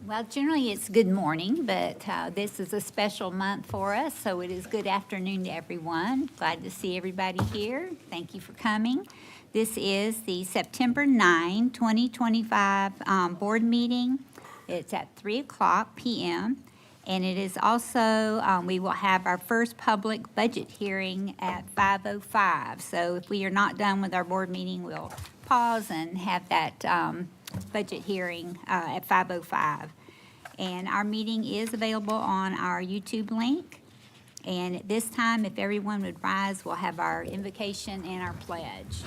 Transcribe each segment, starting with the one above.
Well, generally it's good morning, but this is a special month for us, so it is good afternoon to everyone. Glad to see everybody here. Thank you for coming. This is the September 9, 2025 board meeting. It's at 3:00 p.m. And it is also, we will have our first public budget hearing at 5:05. So if we are not done with our board meeting, we'll pause and have that budget hearing at 5:05. And our meeting is available on our YouTube link. And at this time, if everyone would rise, we'll have our invocation and our pledge.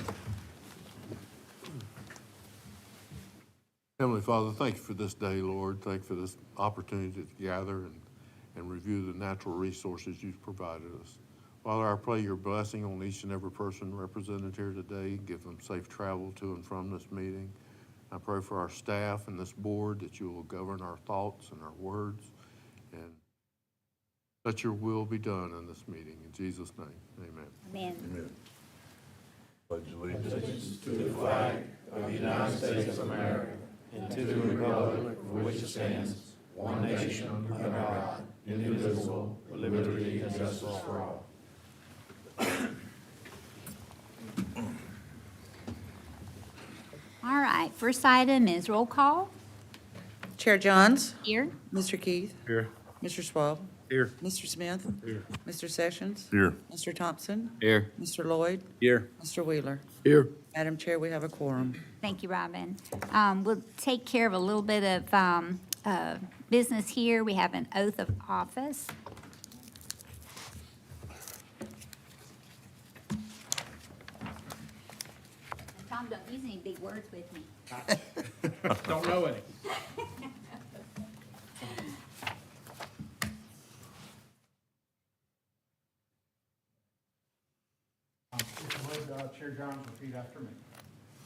Heavenly Father, thank you for this day, Lord. Thank you for this opportunity to gather and review the natural resources you've provided us. Father, I pray your blessing on each and every person represented here today. Give them safe travel to and from this meeting. I pray for our staff and this board that you will govern our thoughts and our words, and let your will be done in this meeting. In Jesus' name, amen. Amen. Amen. Pledge allegiance to the flag of the United States of America and to the republic for which it stands, one nation under God, indivisible, with liberty and justice for all. All right, first item is roll call. Chair Johns, Here. Mr. Keith, Here. Mr. Schwab, Here. Mr. Smith, Here. Mr. Sessions, Here. Mr. Thompson, Here. Mr. Lloyd, Here. Mr. Wheeler. Here. Madam Chair, we have a quorum. Thank you, Robin. We'll take care of a little bit of business here. We have an oath of office. And Tom, don't use any big words with me. Don't know any. If you would, Chair Johns, repeat after me.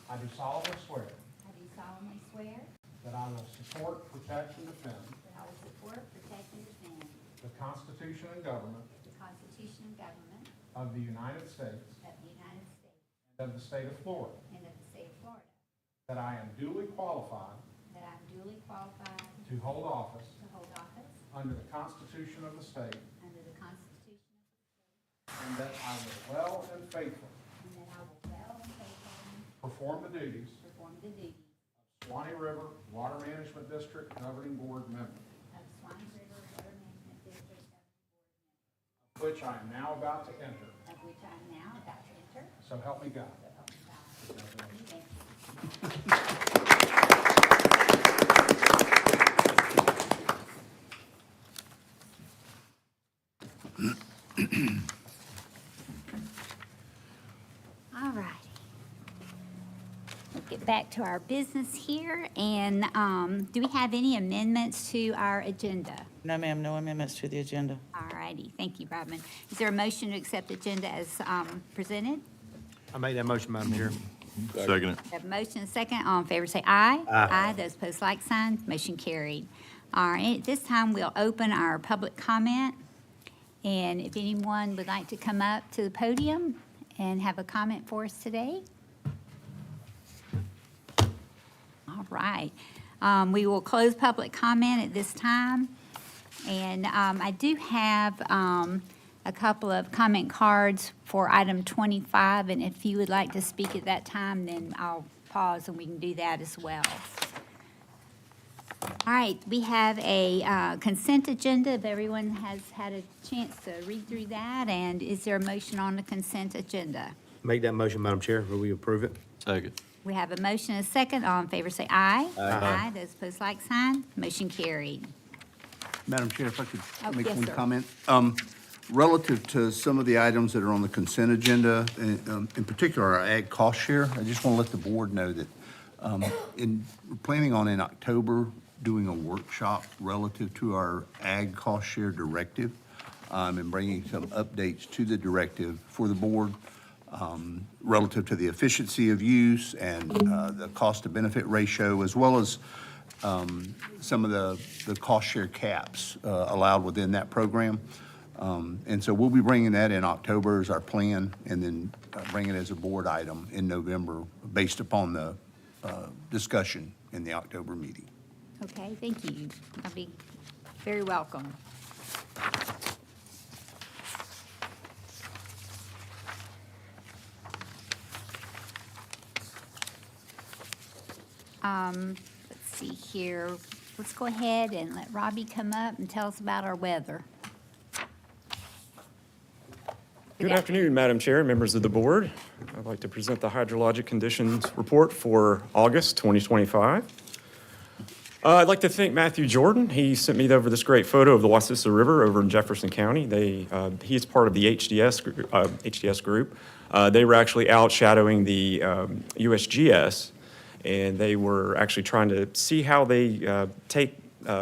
I do solemnly swear I do solemnly swear that I will support, protect, and defend that I will support, protect, and defend the Constitution and government the Constitution and government of the United States of the United States and of the state of Florida, and of the state of Florida, that I am duly qualified that I am duly qualified to hold office to hold office under the Constitution of the state, under the Constitution of the state, and that I will well and faithfully and that I will well and faithfully perform the duties perform the duties Swanee River Water Management District Governing Board member, of Swanee River Water Management District of which I am now about to enter. of which I am now about to enter. So help me God. So help me God. Thank you. All righty. We'll get back to our business here, and do we have any amendments to our agenda? No, ma'am, no amendments to the agenda. All righty, thank you, Robin. Is there a motion to accept the agenda as presented? I made that motion, Madam Chair. Second it. We have a motion and a second. All in favor say aye. Aye. Those opposed, like sign. Motion carried. All right, at this time, we'll open our public comment. And if anyone would like to come up to the podium and have a comment for us today. All right. We will close public comment at this time. And I do have a couple of comment cards for item 25, and if you would like to speak at that time, then I'll pause and we can do that as well. All right, we have a consent agenda. If everyone has had a chance to read through that, and is there a motion on the consent agenda? Make that motion, Madam Chair. Will we approve it? Second. We have a motion and a second. All in favor say aye. Aye. Those opposed, like sign. Motion carried. Madam Chair, if I could Oh, make yes, one sir. comment. Relative to some of the items that are on the consent agenda, in particular our ag cost share, I just want to let the board know that we're planning on in October doing a workshop relative to our ag cost share directive and bringing some updates to the directive for the board relative to the efficiency of use and the cost to benefit ratio, as well as some of the cost share caps allowed within that program. And so we'll be bringing that in October as our plan, and then bring it as a board item in November based upon the discussion in the October meeting. Okay, thank you. I'll be very welcome. Let's see here. Let's go ahead and let Robbie come up and tell us about our weather. Good afternoon, Madam Chair, members of the board. I'd like to present the hydrologic conditions report for August 2025. I'd like to thank Matthew Jordan. He sent me over this great photo of the Wacissa River over in Jefferson County. He's part of the HDS group. They were actually out shadowing the USGS, and they were actually trying to see how they take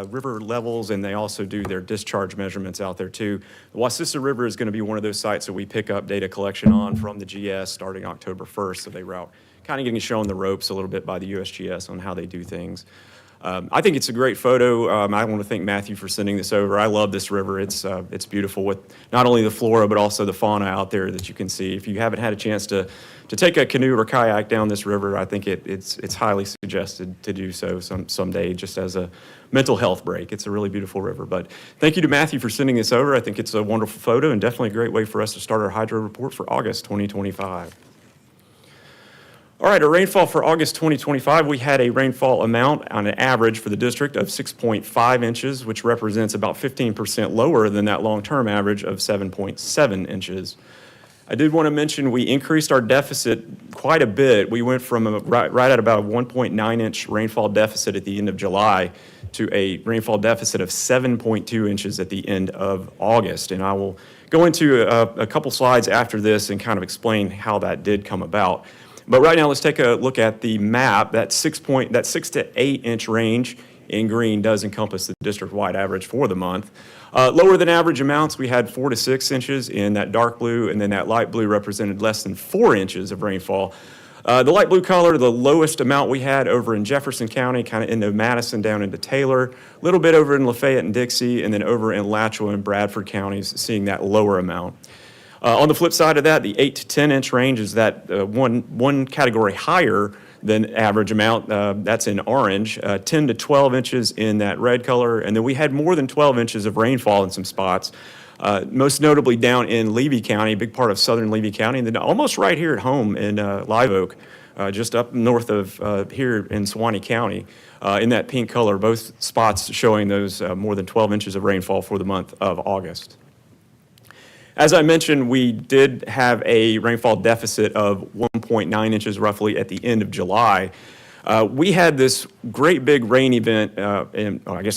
river levels, and they also do their discharge measurements out there too. The Wacissa River is going to be one of those sites that we pick up data collection on from the GS starting October 1st. So they were out kind of getting shown the ropes a little bit by the USGS on how they do things. I think it's a great photo. I want to thank Matthew for sending this over. I love this river. It's beautiful with not only the flora, but also the fauna out there that you can see. If you haven't had a chance to take a canoe or kayak down this river, I think it's highly suggested to do so someday just as a mental health break. It's a really beautiful river. But thank you to Matthew for sending this over. I think it's a wonderful photo and definitely a great way for us to start our hydro report for August 2025. All right, our rainfall for August 2025, we had a rainfall amount on an average for the district of 6.5 inches, which represents about 15% lower than that long-term average of 7.7 inches. I did want to mention we increased our deficit quite a bit. We went from right at about a 1.9 inch rainfall deficit at the end of July to a rainfall deficit of 7.2 inches at the end of August. And I will go into a couple slides after this and kind of explain how that did come about. But right now, let's take a look at the map. That 6 to 8 inch range in green does encompass the district-wide average for the month. Lower than average amounts, we had 4 to 6 inches in that dark blue, and then that light blue represented less than 4 inches of rainfall. The light blue color, the lowest amount we had over in Jefferson County, kind of into Madison down into Taylor, a little bit over in Lafayette and Dixie, and then over in Alachua and Bradford counties, seeing that lower amount. On the flip side of that, the 8 to 10 inch range is that one category higher than average amount. That's in orange, 10 to 12 inches in that red color. And then we had more than 12 inches of rainfall in some spots, most notably down in Levy County, a big part of southern Levy County, and then almost right here at home in Live Oak, just up north of here in Suwannee County, in that pink color, both spots showing those more than 12 inches of rainfall for the month of August. As I mentioned, we did have a rainfall deficit of 1.9 inches roughly at the end of July. We had this great big rain event,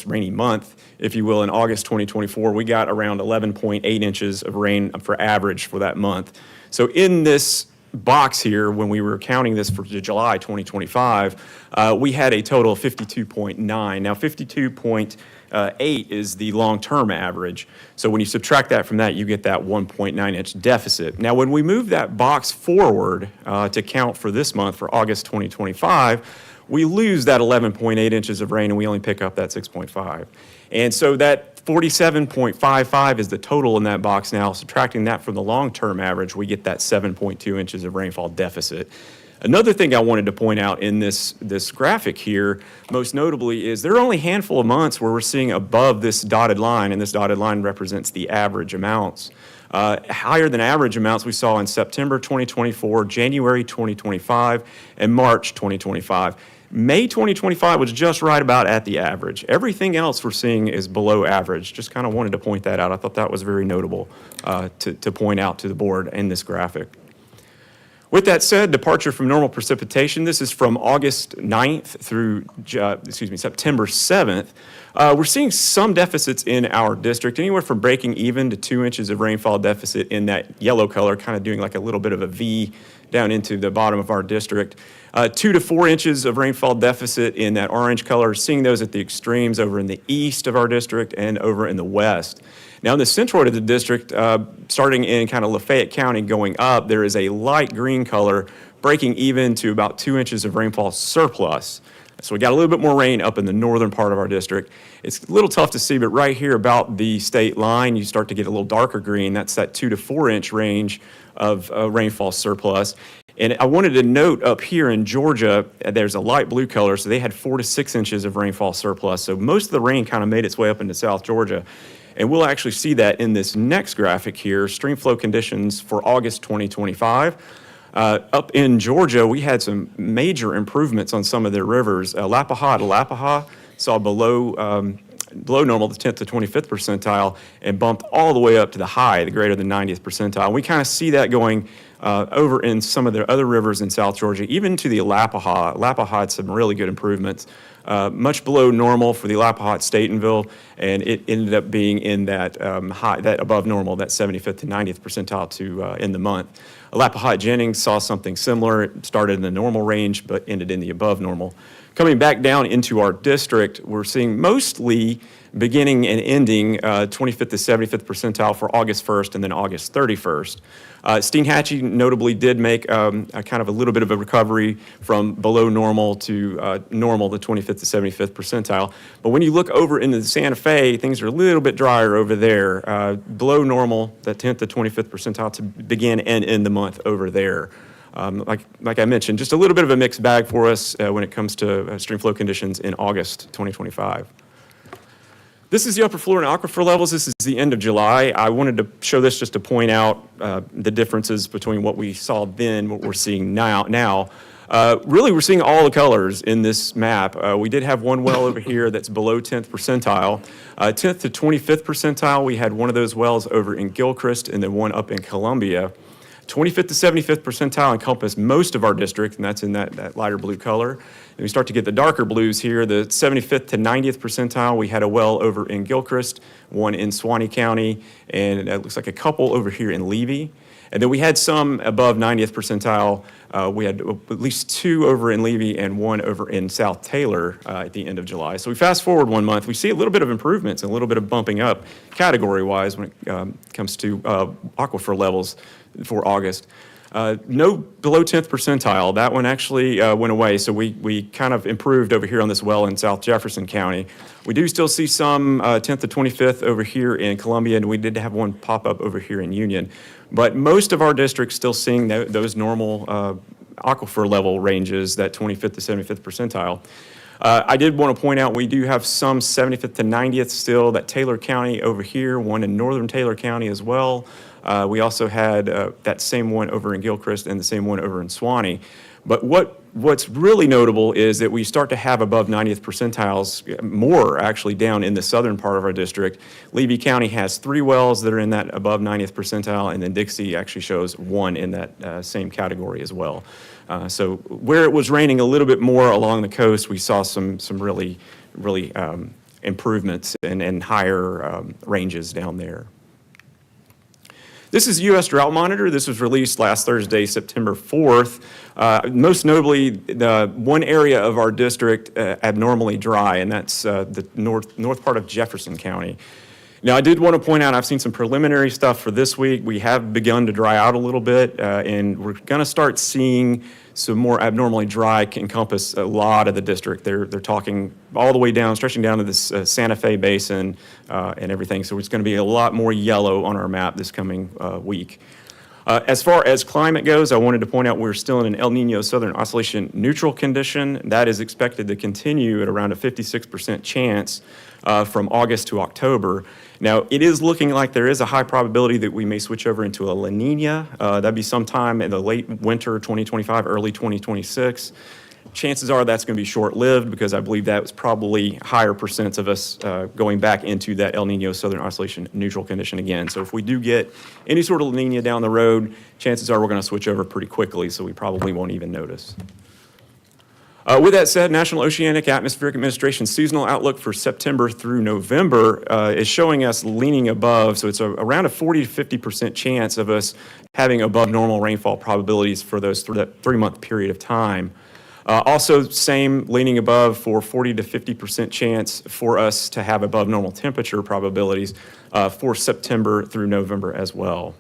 rainy month, if you will, in August 2024. We got around 11.8 inches of rain for average for that month. So in this box here, when we were counting this for July 2025, we had a total of 52.9. Now 52.8 is the long-term average. So when you subtract that from that, you get that 1.9 inch deficit. Now when we move that box forward to count for this month, for August 2025, we lose that 11.8 inches of rain and we only pick up that 6.5. And so that 47.55 is the total in that box now. Subtracting that from the long-term average, we get that 7.2 inches of rainfall deficit. Another thing I wanted to point out in this graphic here, most notably, is there are only a handful of months where we're seeing above this dotted line, and this dotted line represents the average amounts. Higher than average amounts we saw in September 2024, January 2025, and March 2025. May 2025 was just right about at the average. Everything else we're seeing is below average. Just kind of wanted to point that out. I thought that was very notable to point out to the board in this graphic. With that said, departure from normal precipitation, this is from August 9th through, September 7th. We're seeing some deficits in our district, anywhere from breaking even to 2 inches of rainfall deficit in that yellow color, kind of doing like a little bit of a V down into the bottom of our district. 2 to 4 inches of rainfall deficit in that orange color, seeing those at the extremes over in the east of our district and over in the west. Now in the centroid of the district, starting in kind of Lafayette County going up, there is a light green color breaking even to about 2 inches of rainfall surplus. So we got a little bit more rain up in the northern part of our district. It's a little tough to see, but right here about the state line, you start to get a little darker green. That's that 2 to 4 inch range of rainfall surplus. And I wanted to note up here in Georgia, there's a light blue color, so they had 4 to 6 inches of rainfall surplus. So most of the rain kind of made its way up into South Georgia. And we'll actually see that in this next graphic here, stream flow conditions for August 2025. Up in Georgia, we had some major improvements on some of their rivers. Lappaha saw below normal, the 10th to 25th percentile, and bumped all the way up to the high, the greater than 90th percentile. We kind of see that going over in some of the other rivers in South Georgia, even to the Lappaha. Lappaha had some really good improvements, much below normal for the Lappaha at Statenville, and it ended up being in that high, that above normal, that 75th to 90th percentile to in the month. Lappaha at Jennings saw something similar. It started in the normal range, but ended in the above normal. Coming back down into our district, we're seeing mostly beginning and ending 25th to 75th percentile for August 1st and then August 31st. Steinhatchee notably did make a kind of a little bit of a recovery from below normal to normal, the 25th to 75th percentile. But when you look over into the Santa Fe, things are a little bit drier over there. Below normal, the 10th to 25th percentile to begin and end the month over there. Like I mentioned, just a little bit of a mixed bag for us when it comes to stream flow conditions in August 2025. This is the upper Florida aquifer levels. This is the end of July. I wanted to show this just to point out the differences between what we saw then, what we're seeing now. Really, we're seeing all the colors in this map. We did have one well over here that's below 10th percentile. 10th to 25th percentile, we had one of those wells over in Gilchrist and then one up in Columbia. 25th to 75th percentile encompass most of our district, and that's in that lighter blue color. And we start to get the darker blues here. The 75th to 90th percentile, we had a well over in Gilchrist, one in Suwannee County, and it looks like a couple over here in Levy. And then we had some above 90th percentile. We had at least 2 over in Levy and 1 over in South Taylor at the end of July. So we fast forward 1 month, we see a little bit of improvements and a little bit of bumping up category-wise when it comes to aquifer levels for August. No below 10th percentile. That one actually went away, so we kind of improved over here on this well in South Jefferson County. We do still see some 10th to 25th over here in Columbia, and we did have one pop up over here in Union. But most of our districts still seeing those normal aquifer level ranges, that 25th to 75th percentile. I did want to point out we do have some 75th to 90th still, that Taylor County over here, one in northern Taylor County as well. We also had that same one over in Gilchrist and the same one over in Suwannee. But what's really notable is that we start to have above 90th percentiles, more actually down in the southern part of our district. Levy County has 3 wells that are in that above 90th percentile, and then Dixie actually shows 1 in that same category as well. So where it was raining a little bit more along the coast, we saw some really improvements and higher ranges down there. This is U.S. Drought Monitor. This was released last Thursday, September 4th. Most notably, the one area of our district abnormally dry, and that's the north part of Jefferson County. Now, I did want to point out, I've seen some preliminary stuff for this week. We have begun to dry out a little bit, and we're going to start seeing some more abnormally dry encompass a lot of the district. They're talking all the way down, stretching down to this Santa Fe Basin and everything. So it's going to be a lot more yellow on our map this coming week. As far as climate goes, I wanted to point out we're still in an El Nino Southern Oscillation neutral condition. That is expected to continue at around a 56% chance from August to October. Now, it is looking like there is a high probability that we may switch over into a La Nina. That'd be sometime in the late winter 2025, early 2026. Chances are that's going to be short-lived because I believe that was probably higher percents of us going back into that El Nino Southern Oscillation neutral condition again. So if we do get any sort of La Nina down the road, chances are we're going to switch over pretty quickly, so we probably won't even notice. With that said, National Oceanic Atmospheric Administration seasonal outlook for September through November is showing us leaning above, so it's around a 40 to 50% chance of us having above normal rainfall probabilities for that 3-month period of time. Also, same leaning above for 40 to 50% chance for us to have above normal temperature probabilities for September through November as well.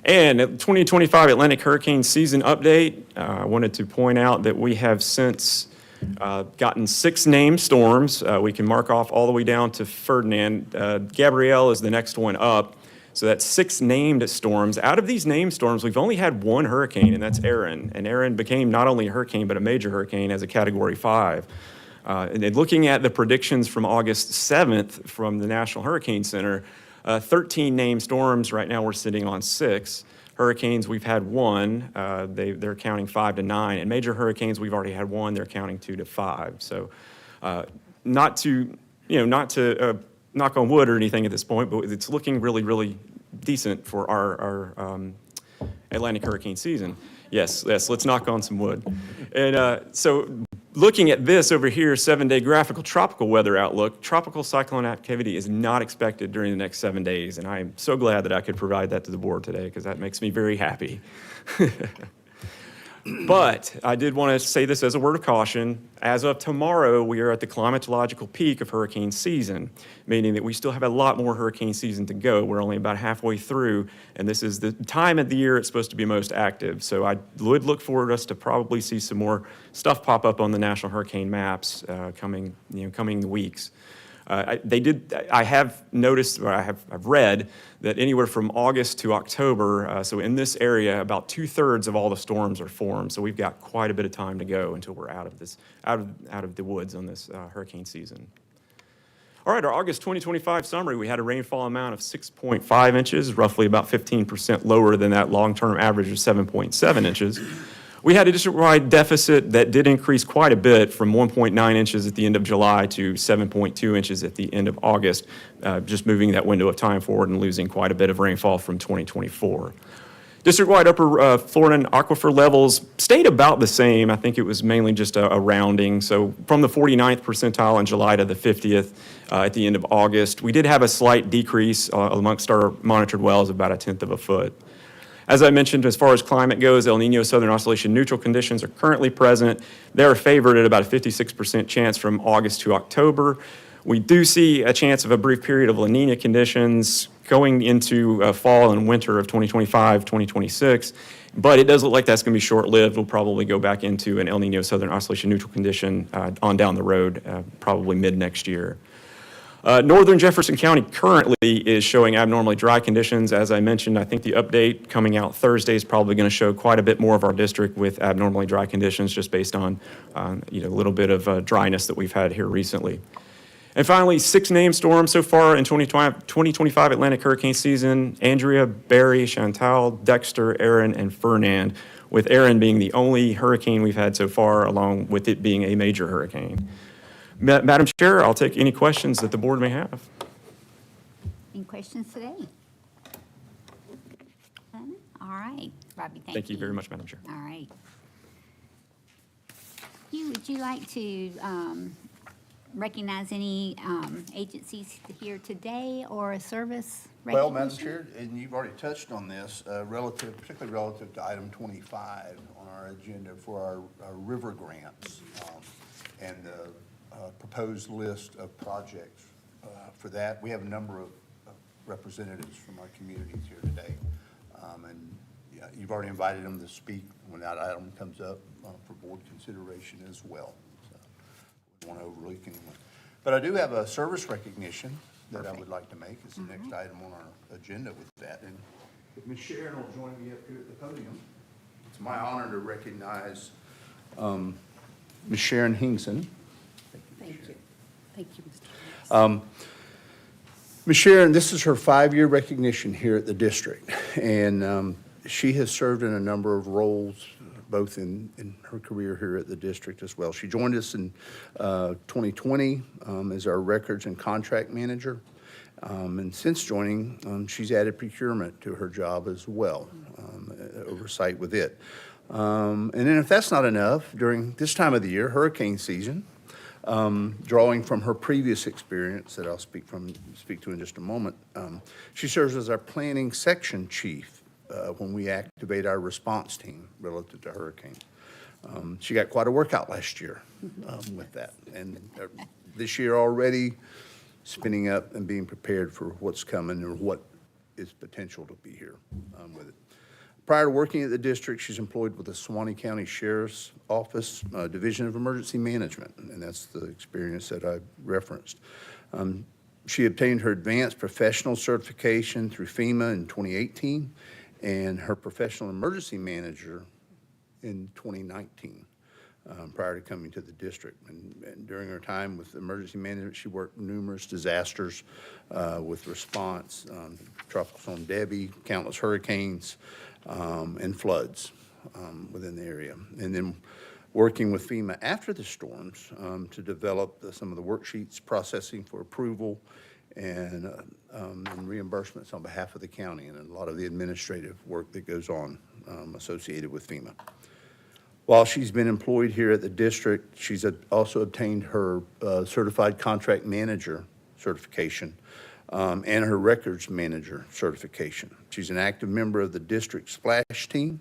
And 2025 Atlantic Hurricane Season Update, I wanted to point out that we have since gotten 6 named storms. We can mark off all the way down to Ferdinand. Gabrielle is the next one up. So that's 6 named storms. Out of these named storms, we've only had 1 hurricane, and that's Erin. And Erin became not only a hurricane, but a major hurricane as a Category 5. And then looking at the predictions from August 7th from the National Hurricane Center, 13 named storms, right now we're sitting on 6. Hurricanes, we've had 1, they're counting 5 to 9. And major hurricanes, we've already had 1, they're counting 2 to 5. So not to knock on wood or anything at this point, but it's looking really, really decent for our Atlantic hurricane season. Yes, let's knock on some wood. And so looking at this over here, 7-day graphical tropical weather outlook, tropical cyclone activity is not expected during the next 7 days. And I am so glad that I could provide that to the board today because that makes me very happy. But I did want to say this as a word of caution. As of tomorrow, we are at the climatological peak of hurricane season, meaning that we still have a lot more hurricane season to go. We're only about halfway through, and this is the time of the year it's supposed to be most active. So I would look forward us to probably see some more stuff pop up on the national hurricane maps coming weeks. I have noticed, or I've read that anywhere from August to October, so in this area, about 2/3 of all the storms are formed. So we've got quite a bit of time to go until we're out of the woods on this hurricane season. All right, our August 2025 summary, we had a rainfall amount of 6.5 inches, roughly about 15% lower than that long-term average of 7.7 inches. We had a district-wide deficit that did increase quite a bit from 1.9 inches at the end of July to 7.2 inches at the end of August, just moving that window of time forward and losing quite a bit of rainfall from 2024. District-wide upper Florida aquifer levels stayed about the same. I think it was mainly just a rounding. So from the 49th percentile in July to the 50th at the end of August, we did have a slight decrease amongst our monitored wells, about 1/10 of a foot. As I mentioned, as far as climate goes, El Nino Southern Oscillation neutral conditions are currently present. They're favored at about a 56% chance from August to October. We do see a chance of a brief period of La Nina conditions going into fall and winter of 2025, 2026, but it does look like that's going to be short-lived. We'll probably go back into an El Nino Southern Oscillation neutral condition on down the road, probably mid-next year. Northern Jefferson County currently is showing abnormally dry conditions. As I mentioned, I think the update coming out Thursday is probably going to show quite a bit more of our district with abnormally dry conditions just based on a little bit of dryness that we've had here recently. And finally, 6 named storms so far in 2025 Atlantic hurricane season: Andrea, Barry, Chantal, Dexter, Erin, and Fernand, with Erin being the only hurricane we've had so far, along with it being a major hurricane. Madam Chair, I'll take any questions that the board may have. Any questions today? None? All right, Robbie, thank you. Thank you very much, Madam Chair. All right. Would you like to recognize any agencies here today or a service Well, recognition? Madam Chair, and you've already touched on this, particularly relative to item 25 on our agenda for our river grants, and the proposed list of projects for that. We have a number of representatives from our communities here today. And you've already invited them to speak when that item comes up for board consideration as well. So I don't want to overlook anyone. But I do have a service recognition that I would like to make as the next item on our agenda with that. And if Ms. Sharon will join me up here at the podium. It's my honor to recognize Ms. Sharon Hingson. Thank you. Thank you, Mr. Ms. Sharon, this is her 5-year recognition here at the district, and she has served in a number of roles, both in her career here at the district as well. She joined us in 2020 as our records and contract manager, and since joining, she's added procurement to her job as well, oversight with it. And then if that's not enough, during this time of the year, hurricane season, drawing from her previous experience that I'll speak to in just a moment, she serves as our planning section chief when we activate our response team relative to hurricane. She got quite a workout last year with that, and this year already spinning up and being prepared for what's coming or what is potential to be here with it. Prior to working at the district, she's employed with the Suwannee County Sheriff's Office, Division of Emergency Management, and that's the experience that I referenced. She obtained her advanced professional certification through FEMA in 2018 and her professional emergency manager in 2019, prior to coming to the district. And during her time with emergency management, she worked numerous disasters with response, Tropical Storm Debbie, countless hurricanes, and floods within the area. And then working with FEMA after the storms to develop some of the worksheets, processing for approval, and reimbursements on behalf of the county, and a lot of the administrative work that goes on associated with FEMA. While she's been employed here at the district, she's also obtained her certified contract manager certification and her records manager certification. She's an active member of the district splash team.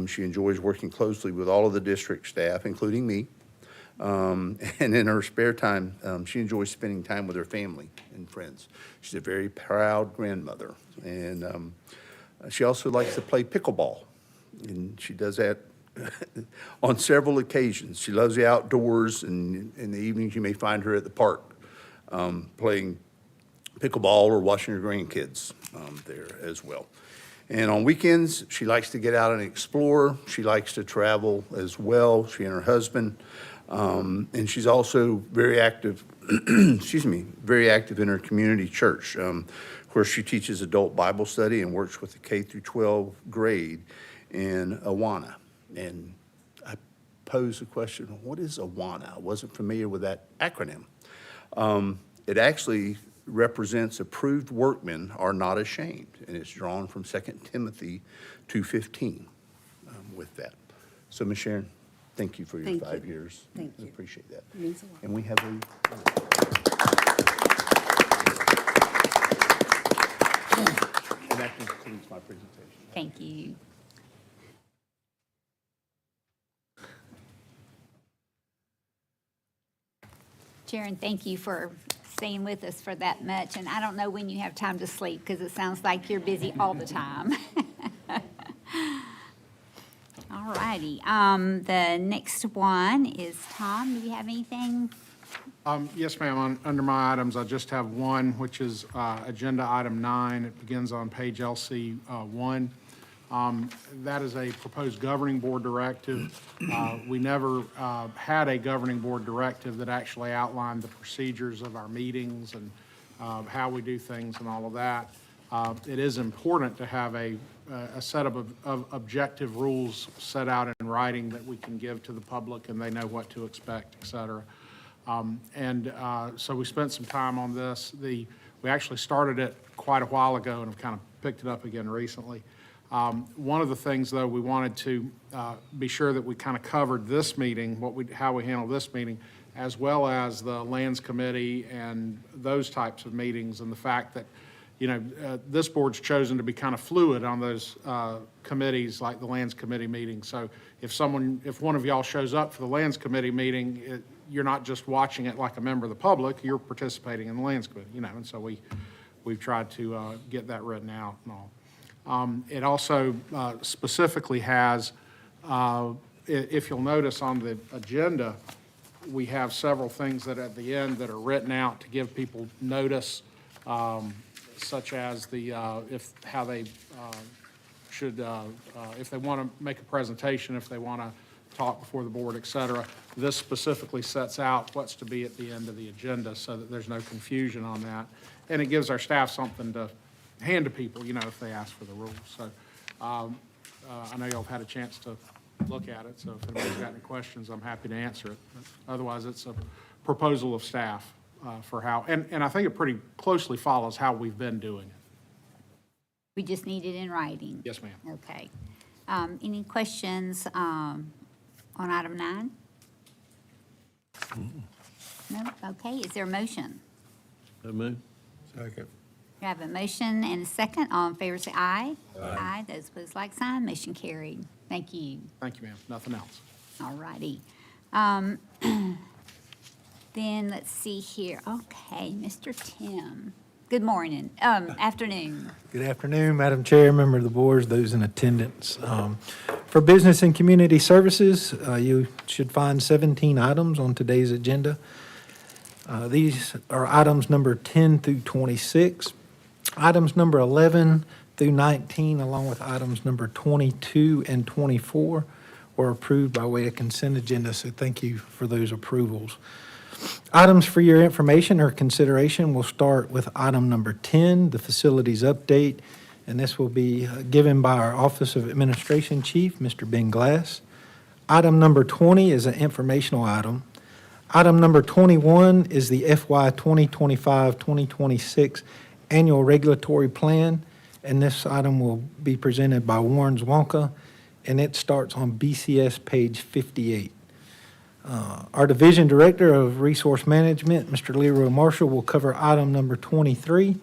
She enjoys working closely with all of the district staff, including me. And in her spare time, she enjoys spending time with her family and friends. She's a very proud grandmother. And she also likes to play pickleball. And she does that on several occasions. She loves the outdoors, and in the evenings you may find her at the park playing pickleball or watching her grandkids there as well. And on weekends, she likes to get out and explore. She likes to travel as well, she and her husband. And she's also very active, very active in her community church, where she teaches adult Bible study and works with the K through 12 grade in Awana. And I posed the question, what is Awana? I wasn't familiar with that acronym. It actually represents approved workmen are not ashamed, and it's drawn from 2 Timothy 2:15 with that. So, Ms. Sharon, thank you for your Thank you. 5 years. Thank I you. appreciate that. It means a lot. And we have and that concludes my presentation. Thank you. Sharon, thank you for staying with us for that much. And I don't know when you have time to sleep, because it sounds like you're busy all the time. All righty. The next one is Tom. Do you have anything? Yes, ma'am. Under my items, I just have one, which is Agenda Item 9. It begins on page LC 1. That is a proposed governing board directive. We never had a governing board directive that actually outlined the procedures of our meetings and how we do things and all of that. It is important to have a set of objective rules set out in writing that we can give to the public and they know what to expect, et cetera. So we spent some time on this. We actually started it quite a while ago and have kind of picked it up again recently. One of the things, though, we wanted to be sure that we kind of covered this meeting, how we handle this meeting, as well as the Lands Committee and those types of meetings, and the fact that, this board's chosen to be kind of fluid on those committees, like the Lands Committee meeting. So if one of y'all shows up for the Lands Committee meeting, you're not just watching it like a member of the public, you're participating in the Lands Committee, and so we've tried to get that written out and all. It also specifically has, if you'll notice on the agenda, we have several things that at the end that are written out to give people notice, such as if they want to make a presentation, if they want to talk before the board, et cetera. This specifically sets out what's to be at the end of the agenda so that there's no confusion on that. And it gives our staff something to hand to people, if they ask for the rules. So I know y'all have had a chance to look at it, so if anybody's got any questions, I'm happy to answer it. But otherwise, it's a proposal of staff for how, and I think it pretty closely follows how we've been doing it. We just need it in writing. Yes, ma'am. Okay. Any questions on item 9? No? Okay. Is there a motion? So move. Second. We have a motion and a second. All in favor, say aye. Aye. Those opposed, like sign. Motion carried. Thank you. Thank you, ma'am. Nothing else. All righty. Then let's see here. Okay, Mr. Tim. Good morning, afternoon. Good afternoon, Madam Chair, member of the board, those in attendance. For Business and Community Services, you should find 17 items on today's agenda. These are items number 10 through 26. Items number 11 through 19, along with items number 22 and 24, were approved by way of consent agenda, so thank you for those approvals. Items for your information or consideration, we'll start with item number 10, the facilities update, and this will be given by our Office of Administration Chief, Mr. Ben Glass. Item number 20 is an informational item. Item number 21 is the FY 2025-2026 Annual Regulatory Plan, and this item will be presented by Warren Zwonka, and it starts on BCS page 58. Our Division Director of Resource Management, Mr. Leroy Marshall, will cover item number 23,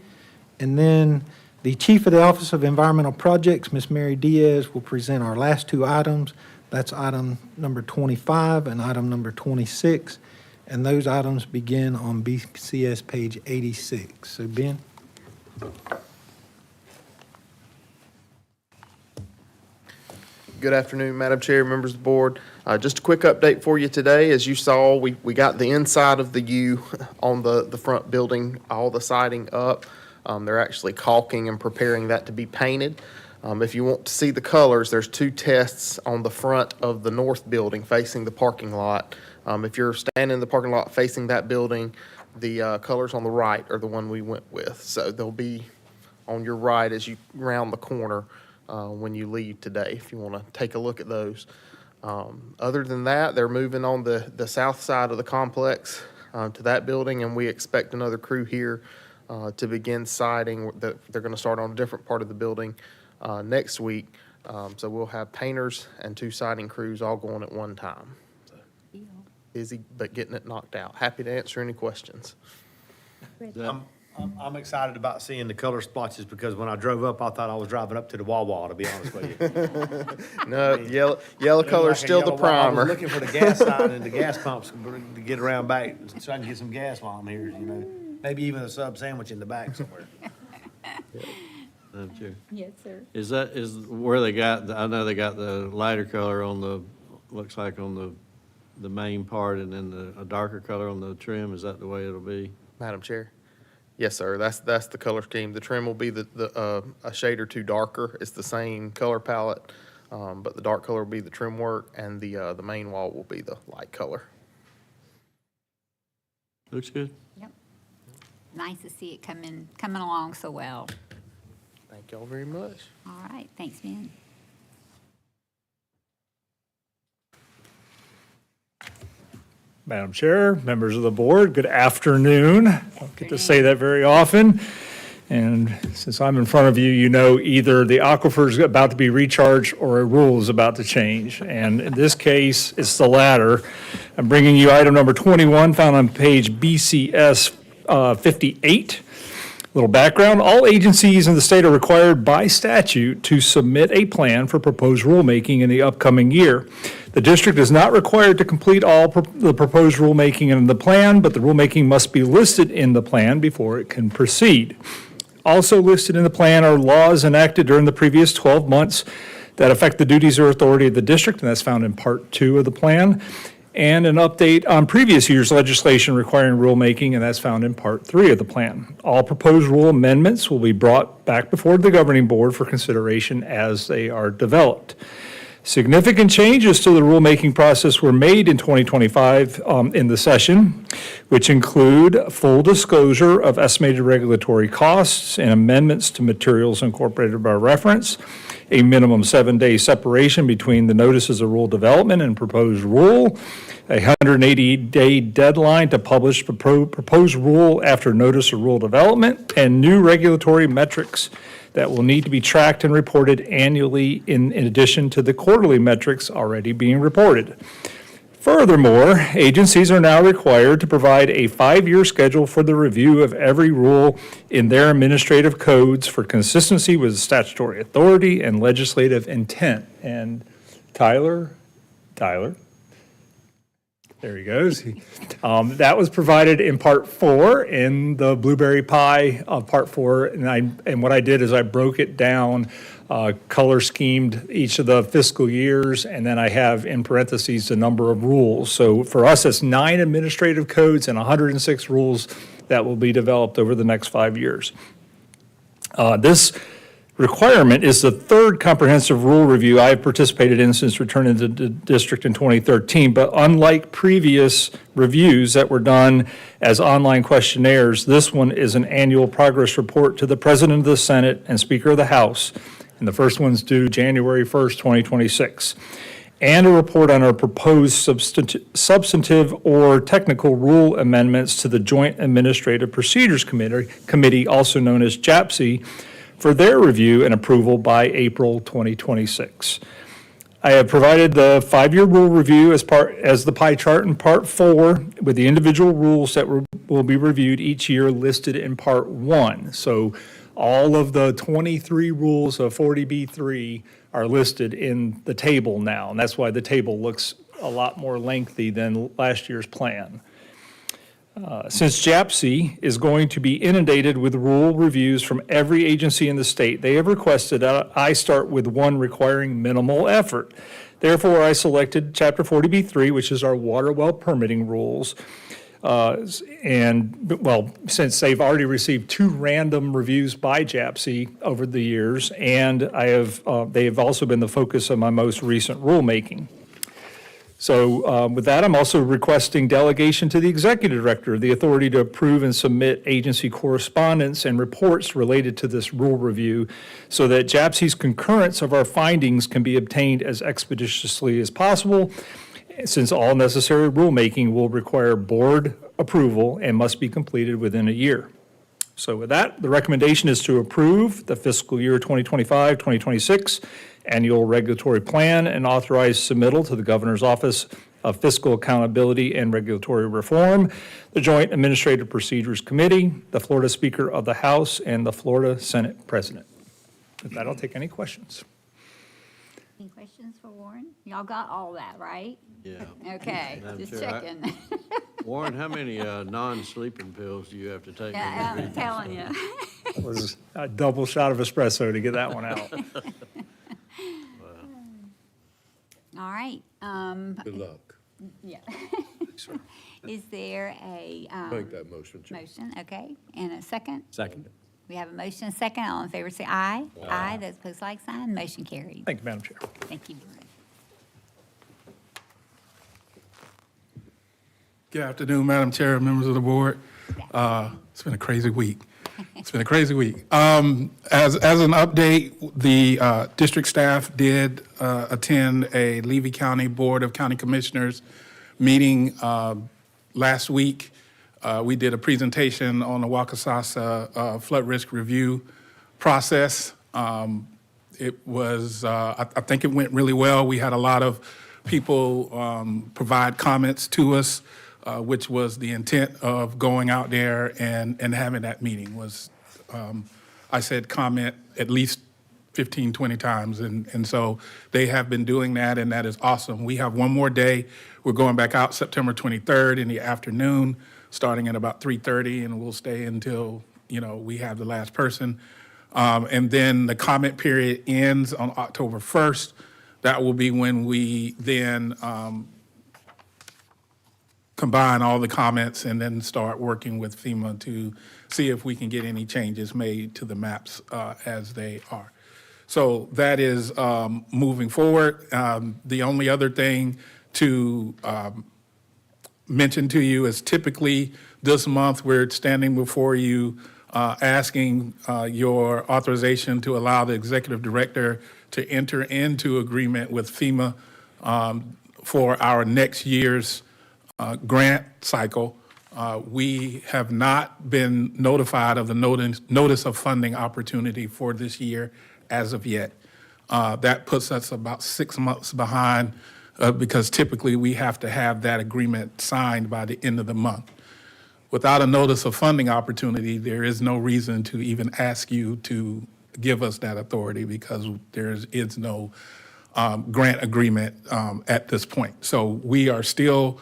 and then the Chief of the Office of Environmental Projects, Ms. Mary Diaz, will present our last two items. That's item number 25 and item number 26, and those items begin on BCS page 86. So, Ben? Good afternoon, Madam Chair, members of the board. Just a quick update for you today. As you saw, we got the inside of the U on the front building, all the siding up. They're actually caulking and preparing that to be painted. If you want to see the colors, there's two tests on the front of the north building facing the parking lot. If you're standing in the parking lot facing that building, the colors on the right are the one we went with. So they'll be on your right as you round the corner when you leave today, if you want to take a look at those. Other than that, they're moving on the south side of the complex to that building, and we expect another crew here to begin siding. They're going to start on a different part of the building next week. So we'll have painters and two siding crews all going at one time. So busy, but getting it knocked out. Happy to answer any questions. I'm excited about seeing the color splotches because when I drove up, I thought I was driving up to the Wawa, to be honest with you. No, yellow color is still the I was primer. looking for the gas sign and the gas pumps to get around back, so I can get some gas while I'm here, you know. Maybe even a sub sandwich in the back somewhere. Madam Chair. Yes, sir. Is where they got, I know they got the lighter color on the, looks like on the main part, and then a darker color on the trim. Is that the way it'll be? Madam Chair. Yes, sir. That's the color scheme. The trim will be a shade or two darker. It's the same color palette, but the dark color will be the trim work, and the main wall will be the light color. Looks good. Yep. Nice to see it coming along so well. Thank y'all very much. All right, thanks, Ben. Madam Chair, members of the board, good afternoon. I don't get to say that very often. And since I'm in front of you, you know either the aquifer is about to be recharged or a rule is about to change. And in this case, it's the latter. I'm bringing you item number 21, found on page BCS 58. Little background, all agencies in the state are required by statute to submit a plan for proposed rulemaking in the upcoming year. The district is not required to complete all the proposed rulemaking in the plan, but the rulemaking must be listed in the plan before it can proceed. Also listed in the plan are laws enacted during the previous 12 months that affect the duties or authority of the district, and that's found in Part 2 of the plan, and an update on previous year's legislation requiring rulemaking, and that's found in Part 3 of the plan. All proposed rule amendments will be brought back before the governing board for consideration as they are developed. Significant changes to the rulemaking process were made in 2025 in the session, which include full disclosure of estimated regulatory costs and amendments to materials incorporated by reference, a minimum 7-day separation between the notices of rule development and proposed rule, a 180-day deadline to publish proposed rule after notice of rule development, and new regulatory metrics that will need to be tracked and reported annually in addition to the quarterly metrics already being reported. Furthermore, agencies are now required to provide a 5-year schedule for the review of every rule in their administrative codes for consistency with statutory authority and legislative intent. And Tyler, there he goes. That was provided in Part 4 in the Blueberry Pie of Part 4, and what I did is I broke it down color schemed each of the fiscal years, and then I have in parentheses the number of rules. So for us, it's 9 administrative codes and 106 rules that will be developed over the next 5 years. This requirement is the third comprehensive rule review I have participated in since returning to the district in 2013. But unlike previous reviews that were done as online questionnaires, this one is an annual progress report to the President of the Senate and Speaker of the House. And the first one's due January 1st, 2026. And a report on our proposed substantive or technical rule amendments to the Joint Administrative Procedures Committee, also known as JAPC, for their review and approval by April 2026. I have provided the 5-year rule review as the pie chart in Part 4 with the individual rules that will be reviewed each year listed in Part 1. So all of the 23 rules of 40B3 are listed in the table now, and that's why the table looks a lot more lengthy than last year's plan. Since JAPC is going to be inundated with rule reviews from every agency in the state, they have requested that I start with one requiring minimal effort. Therefore, I selected Chapter 40B3, which is our water well permitting rules. Since they've already received 2 random reviews by JAPC over the years, and they have also been the focus of my most recent rulemaking. So with that, I'm also requesting delegation to the executive director, the authority to approve and submit agency correspondence and reports related to this rule review so that JAPC's concurrence of our findings can be obtained as expeditiously as possible, since all necessary rulemaking will require board approval and must be completed within a year. So with that, the recommendation is to approve the fiscal year 2025-2026 annual regulatory plan and authorize submittal to the Governor's Office of Fiscal Accountability and Regulatory Reform, the Joint Administrative Procedures Committee, the Florida Speaker of the House, and the Florida Senate President. With that, I'll take any questions. Any questions for Warren? Y'all got all that, right? Yeah. Okay, Madam just Chair, checking. Warren, how many non-sleeping pills do you have to take? Yeah, I'm telling you. It was a double shot of espresso to get that one out. All right, Good luck. yeah. Is there a Make that motion, Chair. motion? Okay, and a second? Second. We have a motion, and a second. All in favor, say aye. Aye, those opposed, like sign. Motion carried. Thank you, Madam Chair. Thank you. Good afternoon, Madam Chair, members of the board. It's been a crazy week. It's been a crazy week. As an update, the district staff did attend a Levy County Board of County Commissioners meeting last week. We did a presentation on the Wakasasa flood risk review process. It was, I think it went really well. We had a lot of people provide comments to us, which was the intent of going out there and having that meeting was, I said comment at least 15, 20 times. And so they have been doing that, and that is awesome. We have one more day. We're going back out September 23rd in the afternoon, starting at about 3:30, and we'll stay until, we have the last person. And then the comment period ends on October 1st. That will be when we then combine all the comments and then start working with FEMA to see if we can get any changes made to the maps as they are. So that is moving forward. The only other thing to mention to you is typically this month, we're standing before you asking your authorization to allow the executive director to enter into agreement with FEMA for our next year's grant cycle. We have not been notified of the notice of funding opportunity for this year as of yet. That puts us about 6 months behind because typically we have to have that agreement signed by the end of the month. Without a notice of funding opportunity, there is no reason to even ask you to give us that authority because there is no grant agreement at this point. So we are still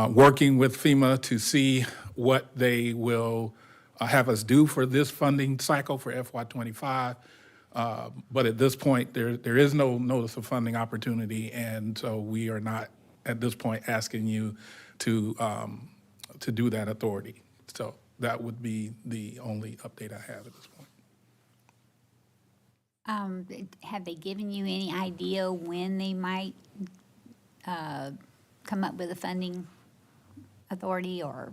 working with FEMA to see what they will have us do for this funding cycle for FY25. But at this point, there is no notice of funding opportunity, and so we are not, at this point, asking you to do that authority. So that would be the only update I have at this point. Have they given you any idea when they might come up with a funding authority or?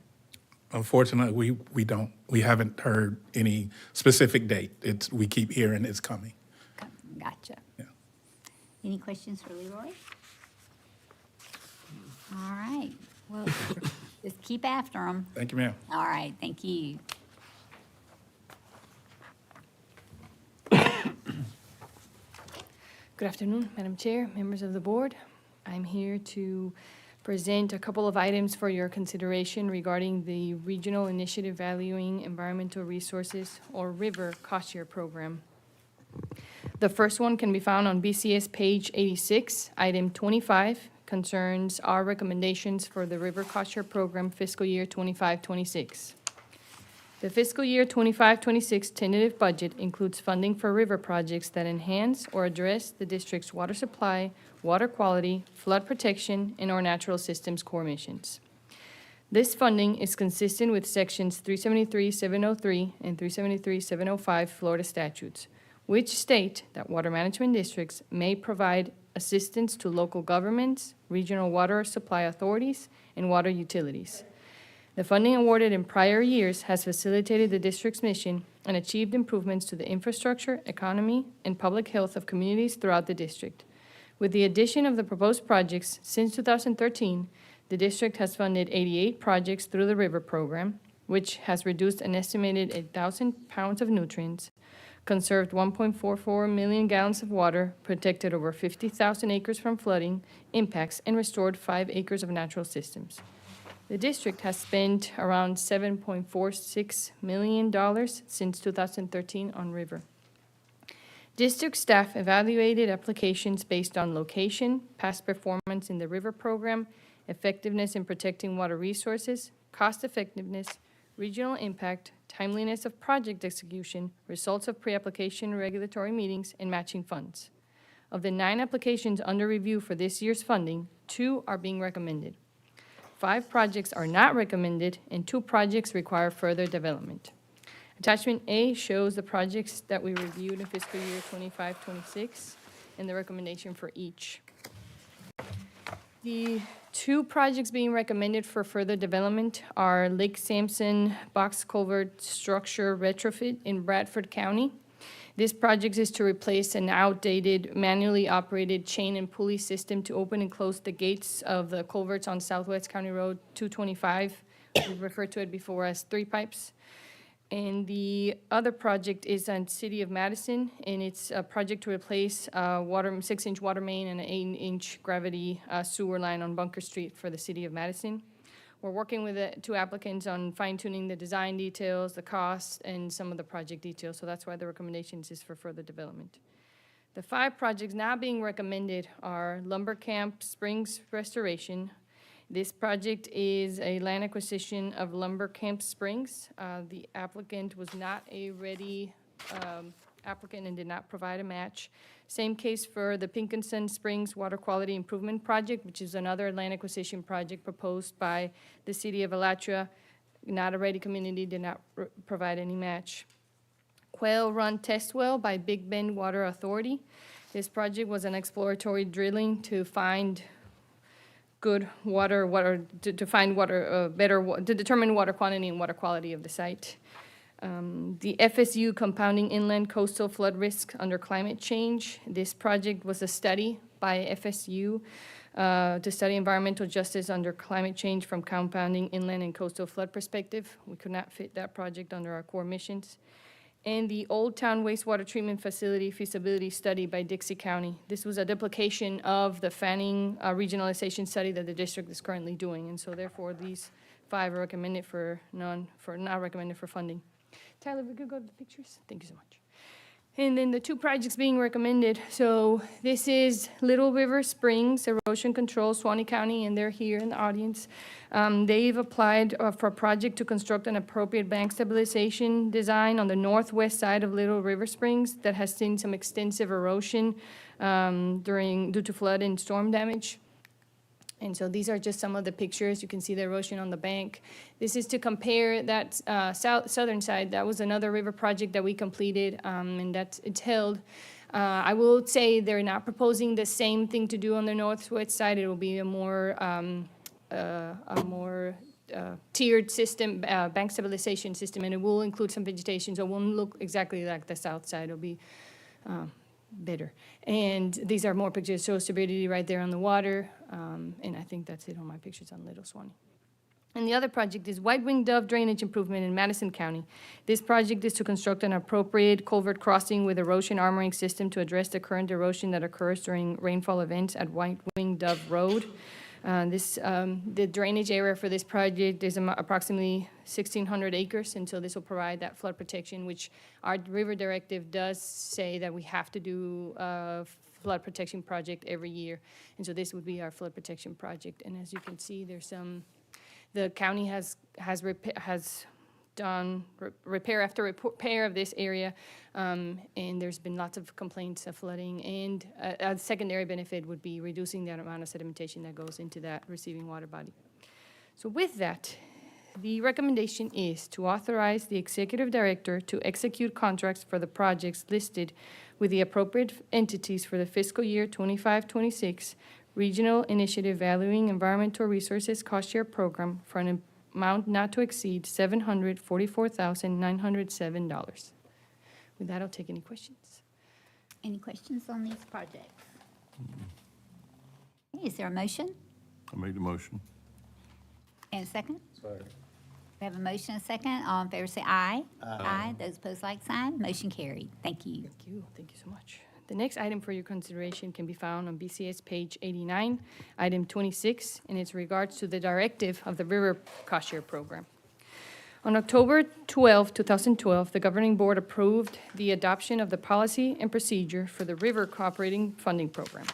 Unfortunately, we don't. We haven't heard any specific date. We keep hearing it's coming. Gotcha. Yeah. Any questions for Leroy? All right, well, just keep after them. Thank you, ma'am. All right, thank you. Good afternoon, Madam Chair, members of the board. I'm here to present a couple of items for your consideration regarding the Regional Initiative Valuing Environmental Resources, or RIVER, cost share program. The first one can be found on BCS page 86. Item 25 concerns our recommendations for the RIVER cost share program fiscal year 25-26. The fiscal year 25-26 tentative budget includes funding for river projects that enhance or address the district's water supply, water quality, flood protection, and/or natural systems core missions. This funding is consistent with sections 373-703 and 373-705 Florida statutes, which state that water management districts may provide assistance to local governments, regional water supply authorities, and water utilities. The funding awarded in prior years has facilitated the district's mission and achieved improvements to the infrastructure, economy, and public health of communities throughout the district. With the addition of the proposed projects since 2013, the district has funded 88 projects through the River program, which has reduced an estimated 1,000 pounds of nutrients, conserved 1.44 million gallons of water, protected over 50,000 acres from flooding impacts, and restored 5 acres of natural systems. The district has spent around $7.46 million since 2013 on River. District staff evaluated applications based on location, past performance in the River program, effectiveness in protecting water resources, cost effectiveness, regional impact, timeliness of project execution, results of pre-application regulatory meetings, and matching funds. Of the 9 applications under review for this year's funding, 2 are being recommended. 5 projects are not recommended, and 2 projects require further development. Attachment A shows the projects that we reviewed in fiscal year 25-26 and the recommendation for each. The 2 projects being recommended for further development are Lake Sampson Box Culvert Structure Retrofit in Bradford County. This project is to replace an outdated manually operated chain and pulley system to open and close the gates of the culverts on Southwest County Road 225. We've referred to it before as 3 pipes. And the other project is on City of Madison, and it's a project to replace a 6-inch water main and an 8-inch gravity sewer line on Bunker Street for the City of Madison. We're working with the 2 applicants on fine-tuning the design details, the costs, and some of the project details, so that's why the recommendations is for further development. The 5 projects now being recommended are Lumber Camp Springs Restoration. This project is a land acquisition of Lumber Camp Springs. The applicant was not a ready applicant and did not provide a match. Same case for the Pinkenson Springs Water Quality Improvement Project, which is another land acquisition project proposed by the City of Alachua. Not a ready community, did not provide any match. Quail Run Test Well by Big Bend Water Authority. This project was an exploratory drilling to find good water, to find water, to determine water quantity and water quality of the site. The FSU Compounding Inland Coastal Flood Risk Under Climate Change. This project was a study by FSU to study environmental justice under climate change from compounding inland and coastal flood perspective. We could not fit that project under our core missions. And the Old Town Wastewater Treatment Facility Feasibility Study by Dixie County. This was a duplication of the Fanning regionalization study that the district is currently doing, and so therefore these 5 are recommended not recommended for funding. Tyler, we could go to the pictures? Thank you so much. And then the two projects being recommended, so this is Little River Springs Erosion Control, Suwannee County, and they're here in the audience. They've applied for a project to construct an appropriate bank stabilization design on the northwest side of Little River Springs that has seen some extensive erosion due to flood and storm damage. And so these are just some of the pictures. You can see the erosion on the bank. This is to compare that southern side. That was another river project that we completed, and it's held. I will say they're not proposing the same thing to do on the northwest side. It will be a more tiered system, bank stabilization system, and it will include some vegetation, so it won't look exactly like the south side. It'll be better. And these are more pictures, show stability right there on the water, and I think that's it on my pictures on Little Suwannee. And the other project is White Winged Dove Drainage Improvement in Madison County. This project is to construct an appropriate culvert crossing with erosion armoring system to address the current erosion that occurs during rainfall events at White Winged Dove Road. The drainage area for this project is approximately 1,600 acres, and so this will provide that flood protection, which our river directive does say that we have to do a flood protection project every year. And so this would be our flood protection project. And as you can see, there's the county has done repair after repair of this area, and there's been lots of complaints of flooding, and a secondary benefit would be reducing the amount of sedimentation that goes into that receiving water body. So with that, the recommendation is to authorize the executive director to execute contracts for the projects listed with the appropriate entities for the fiscal year 25-26 Regional Initiative Valuing Environmental Resources Cost Share Program for an amount not to exceed $744,907. With that, I'll take any questions. Any questions on these projects? Okay, is there a motion I made the motion. and a second? We have a motion and a second. All in favor say aye. Aye. Those opposed, like sign. Motion carried. Thank you. Thank you. Thank you so much. The next item for your consideration can be found on BCS page 89, item 26, and it's regards to the directive of the River Cost Share Program. On October 12, 2012, the governing board approved the adoption of the policy and procedure for the River Cooperating Funding Program.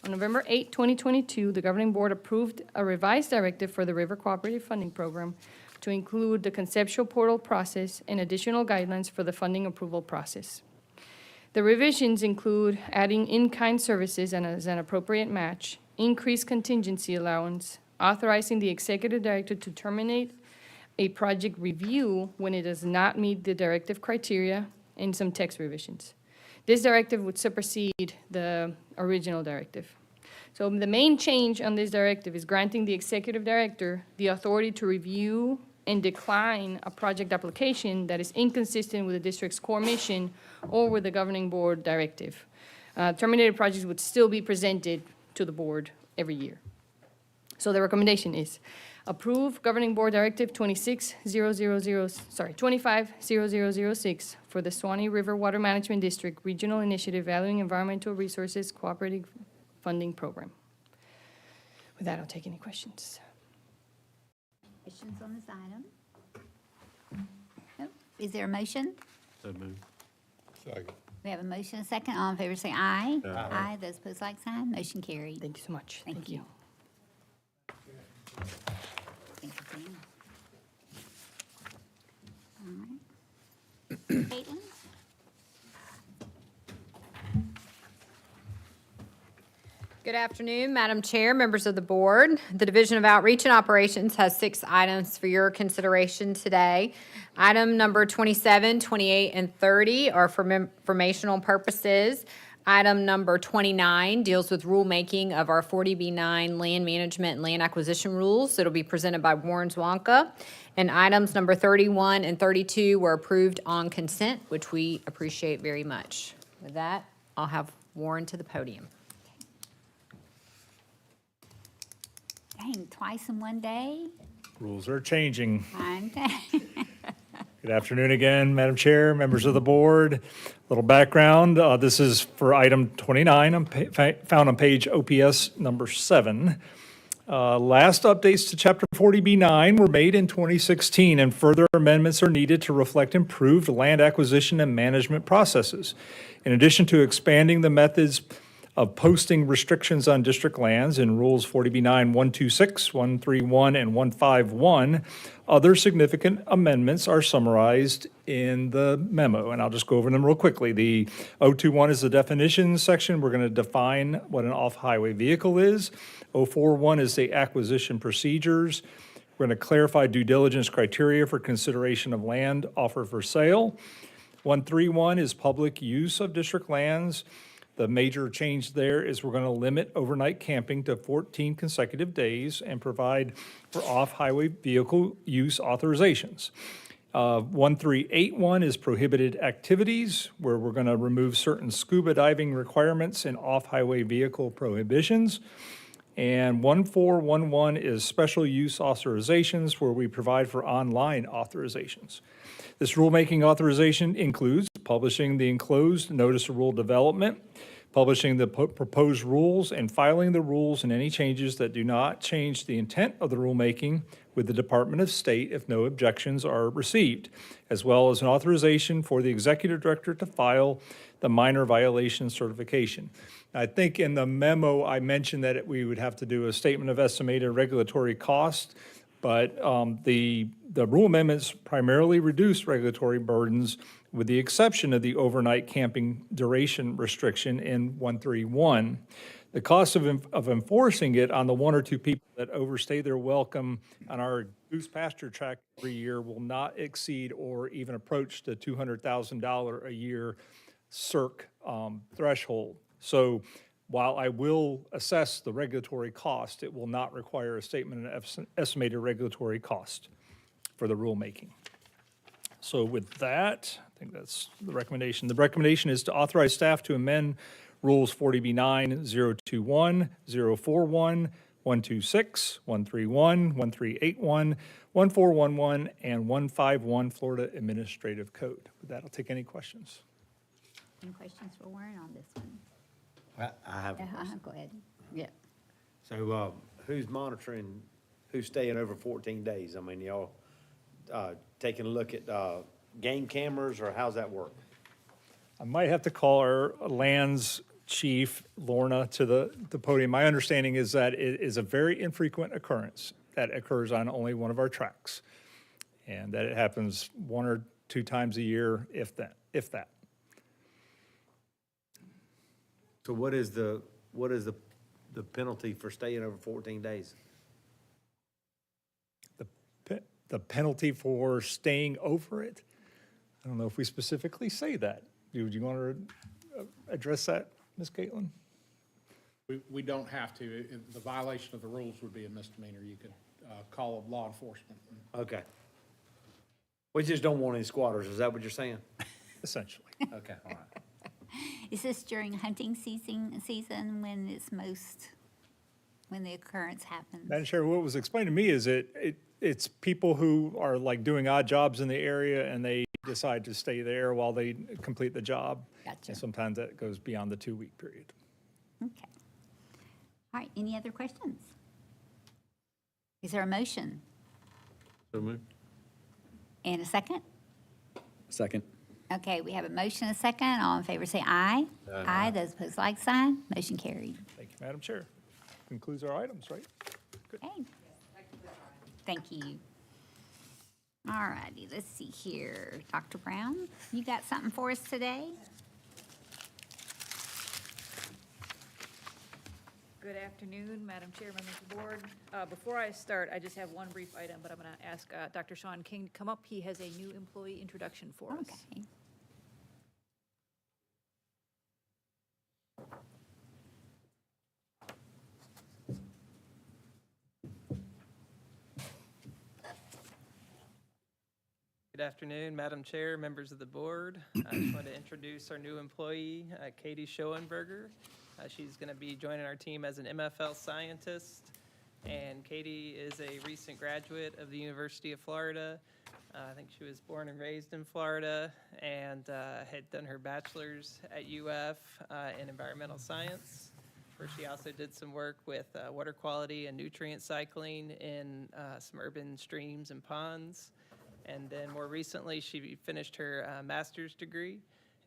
On November 8, 2022, the governing board approved a revised directive for the River Cooperative Funding Program to include the conceptual portal process and additional guidelines for the funding approval process. The revisions include adding in-kind services and as an appropriate match, increased contingency allowance, authorizing the executive director to terminate a project review when it does not meet the directive criteria, and some text revisions. This directive would supersede the original directive. So the main change on this directive is granting the executive director the authority to review and decline a project application that is inconsistent with the district's core mission or with the governing board directive. Terminated projects would still be presented to the board every year. So the recommendation is approve Governing Board Directive 25006 for the Suwannee River Water Management District Regional Initiative Valuing Environmental Resources Cooperative Funding Program. With that, I'll take any questions. Questions on this item? Nope. Is there a motion? So moved. Second. We have a motion and a second. All in favor say aye. Aye. Those opposed, like sign. Motion carried. Thank you so much. Thank you. Thank you, Tina. All right. Caitlin? Good afternoon, Madam Chair, members of the board. The Division of Outreach and Operations has 6 items for your consideration today. Item number 27, 28, and 30 are for informational purposes. Item number 29 deals with rulemaking of our 40B9 land management and land acquisition rules. It'll be presented by Warren Zwanka. And items number 31 and 32 were approved on consent, which we appreciate very much. With that, I'll have Warren to the podium. Dang, twice in one day? Rules are changing. Fine. Good afternoon again, Madam Chair, members of the board. Little background, this is for item 29, found on page OPS number 7. Last updates to Chapter 40B9 were made in 2016, and further amendments are needed to reflect improved land acquisition and management processes. In addition to expanding the methods of posting restrictions on district lands in Rules 40B9 126, 131, and 151, other significant amendments are summarized in the memo, and I'll just go over them real quickly. The 021 is the definitions section. We're going to define what an off-highway vehicle is. 041 is the acquisition procedures. We're going to clarify due diligence criteria for consideration of land offered for sale. 131 is public use of district lands. The major change there is we're going to limit overnight camping to 14 consecutive days and provide for off-highway vehicle use authorizations. 1381 is prohibited activities, where we're going to remove certain scuba diving requirements and off-highway vehicle prohibitions. And 1411 is special use authorizations, where we provide for online authorizations. This rulemaking authorization includes publishing the enclosed notice of rule development, publishing the proposed rules, and filing the rules and any changes that do not change the intent of the rulemaking with the Department of State if no objections are received, as well as an authorization for the executive director to file the minor violation certification. I think in the memo, I mentioned that we would have to do a statement of estimated regulatory cost, but the rule amendments primarily reduce regulatory burdens with the exception of the overnight camping duration restriction in 131. The cost of enforcing it on the one or two people that overstay their welcome on our goose pasture track every year will not exceed or even approach the $200,000 a year CERC threshold. So while I will assess the regulatory cost, it will not require a statement of estimated regulatory cost for the rulemaking. So with that, I think that's the recommendation. The recommendation is to authorize staff to amend Rules 40B9, 021, 041, 126, 131, 1381, 1411, and 151 Florida Administrative Code. With that, I'll take any questions. Any questions for Warren on this one? I have a question. Go ahead. Yeah. So, who's monitoring, who's staying over 14 days? I mean, y'all, taking a look at, game cameras, or how's that work? I might have to call our lands chief, Lorna, to the podium. My understanding is that it is a very infrequent occurrence that occurs on only one of our tracks, and that it happens 1 or 2 times a year, if that. So what is the penalty for staying over 14 days? The penalty for staying over it? I don't know if we specifically say that. Do you want to address that, Ms. Caitlin? We don't have to. The violation of the rules would be a misdemeanor. You could call law enforcement. Okay. We just don't want any squatters, is that what you're saying? Essentially. Okay, all right. Is this during hunting season when it's when the occurrence happens? Madam Chair, what was explained to me is it's people who are like doing odd jobs in the area and they decide to stay there while they complete the job. Gotcha. And sometimes that goes beyond the 2-week period. Okay. All right, any other questions? Is there a motion? So moved. And a second? Second. Okay, we have a motion and a second. All in favor say aye. Aye. Those opposed, like sign. Motion carried. Thank you, Madam Chair. Concludes our items, right? Okay. Thank you. All righty, let's see here. Dr. Brown, you got something for us today? Good afternoon, Madam Chair, members of the board. Before I start, I just have one brief item, but I'm going to ask Dr. Sean King to come up. He has a new employee introduction for us. Okay. Good afternoon, Madam Chair, members of the board. I just want to introduce our new employee, Katie Schoenberger. She's going to be joining our team as an MFL scientist. And Katie is a recent graduate of the University of Florida. I think she was born and raised in Florida and had done her bachelor's at UF in environmental science. where she also did some work with water quality and nutrient cycling in some urban streams and ponds. And then more recently, she finished her master's degree,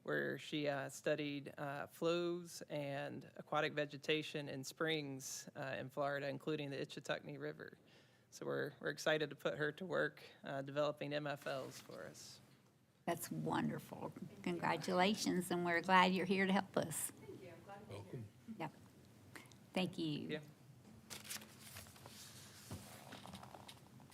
where she studied flows and aquatic vegetation in springs in Florida, including the Ichetucknee River. So we're excited to put her to work developing MFLs for us. That's wonderful. Congratulations, and we're glad you're here to help us. Welcome. Yep. Thank you. Yeah.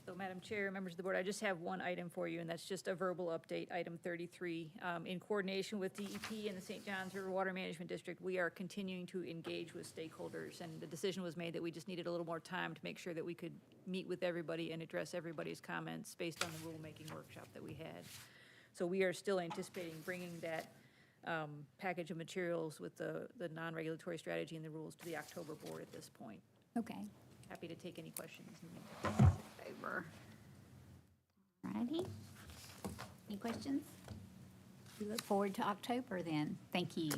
So, Madam Chair, members of the board, I just have one item for you, and that's just a verbal update, item 33. In coordination with DEP and the St. Johns River Water Management District, we are continuing to engage with stakeholders, and the decision was made that we just needed a little more time to make sure that we could meet with everybody and address everybody's comments based on the rulemaking workshop that we had. So we are still anticipating bringing that package of materials with the non-regulatory strategy and the rules to the October board at this point. Okay. Happy to take any questions. Over. All righty. Any questions? We look forward to October then. Thank you.